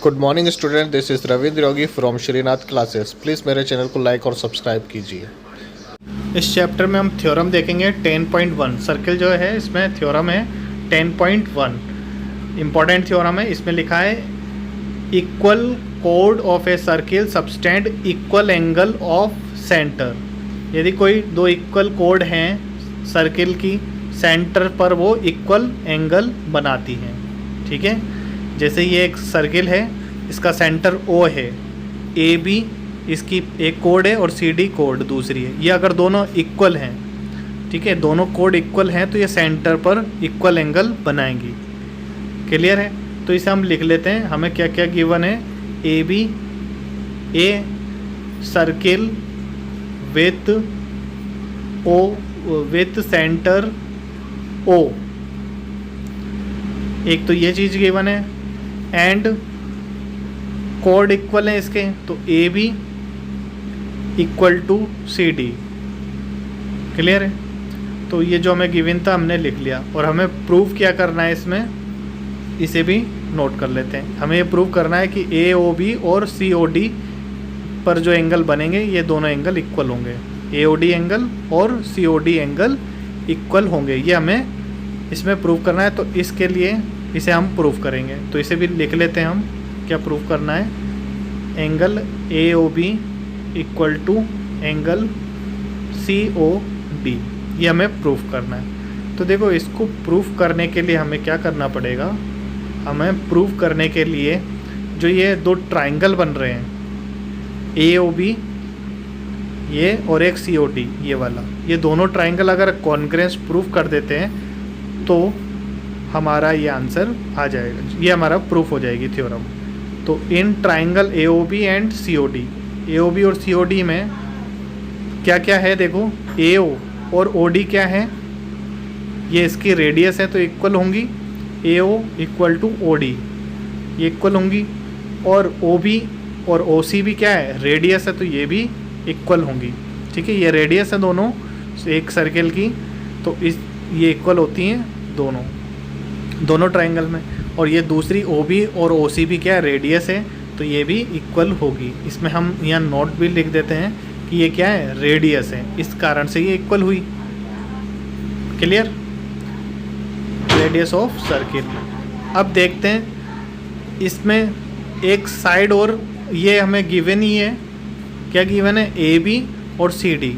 Good morning student, this is Ravindra Yogi from Shrinath classes. Please मेरे channel को like और subscribe कीजिए। इस चैप्टर में हम थ्योरम देखेंगे 10.1। सर्किल जो है इसमें थ्योरम है 10.1, इम्पॉर्टेंट थ्योरम है। इसमें लिखा है equal code of a circle subtend equal angle of centre. यदि कोई दो इक्वल कोड हैं सर्किल की, सेंटर पर वो इक्वल एंगल बनाती हैं। ठीक है, जैसे ये एक सर्किल है, इसका सेंटर O है, AB इसकी एक कोड है और CD कोड दूसरी है। ये अगर दोनों इक्वल हैं, ठीक है, दोनों कोड इक्वल हैं तो ये सेंटर पर इक्वल एंगल बनाएंगी। क्लियर है? तो इसे हम लिख लेते हैं। हमें क्या क्या गिवन है? AB a circle with O with centre O, एक तो ये चीज़ गिवन है। एंड कोड इक्वल है इसके, तो A B equal to C D. Clear है? तो ये जो हमें गिवन था हमने लिख लिया, और हमें प्रूव क्या करना है इसमें, इसे भी नोट कर लेते हैं। हमें ये प्रूव करना है कि ए ओ बी और सी ओ डी पर जो एंगल बनेंगे ये दोनों एंगल इक्वल होंगे। ए ओ डी एंगल और C O D angle equal होंगे, ये हमें इसमें प्रूव करना है। तो इसके लिए इसे हम प्रूफ करेंगे, तो इसे भी लिख लेते हैं हम। क्या प्रूफ करना है? Angle A O B equal to angle C O D, ये हमें प्रूफ करना है। तो देखो, इसको प्रूफ करने के लिए हमें क्या करना पड़ेगा? हमें प्रूफ करने के लिए जो ये दो ट्राइंगल बन रहे हैं, ए ओ बी ये और एक सी ओ डी ये वाला, ये दोनों ट्राइंगल अगर कॉन्ग्रेंस प्रूफ कर देते हैं तो हमारा ये आंसर आ जाएगा, ये हमारा प्रूफ हो जाएगी थ्योरम। तो in triangle A O B and C O D, A O B और सी ओ डी में क्या क्या है? देखो, ए ओ और ओ डी क्या है? ये इसकी रेडियस है तो इक्वल होंगी। A O equal to O D, ये इक्वल होंगी। और ओ बी और ओ सी भी क्या है? रेडियस है, तो ये भी इक्वल होंगी। ठीक है, ये रेडियस है दोनों एक सर्किल की, तो ये इक्वल होती हैं दोनों ट्राइंगल में। और ये दूसरी ओ बी और ओ सी भी क्या है? रेडियस है, तो ये भी इक्वल होगी। इसमें हम यहाँ नोट भी लिख देते हैं कि ये क्या है? रेडियस है, इस कारण से ये इक्वल हुई। क्लियर? Radius of circle. अब देखते हैं इसमें एक साइड, और ये हमें गिवन ही है। क्या गिवन है? ए बी और सी डी।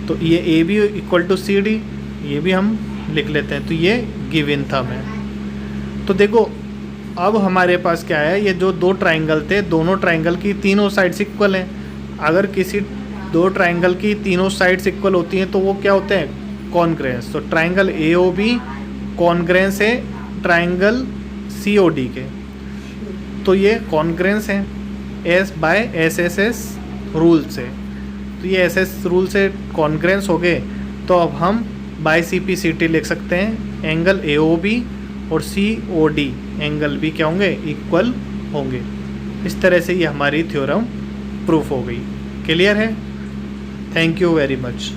तो ये A B equal to C D, ये भी हम लिख लेते हैं। तो ये गिवन था हमें। तो देखो, अब हमारे पास क्या है? ये जो दो ट्राइंगल थे, दोनों ट्राइंगल की तीनों साइड्स इक्वल हैं। अगर किसी दो ट्राइंगल की तीनों साइड्स इक्वल होती हैं तो वो क्या होते हैं? कॉन्ग्रेंस। तो triangle A O B congruence है ट्राइंगल सी ओ डी के, तो ये कॉन्ग्रेंस है S by S S S rule से। तो ये एस एस रूल से कॉन्ग्रेंस हो गए। तो अब हम by C P C T लिख सकते हैं। एंगल ए ओ बी और सी ओ डी एंगल भी क्या होंगे? इक्वल होंगे। इस तरह से ये हमारी थ्योरम प्रूफ हो गई। क्लियर है? Thank you very much.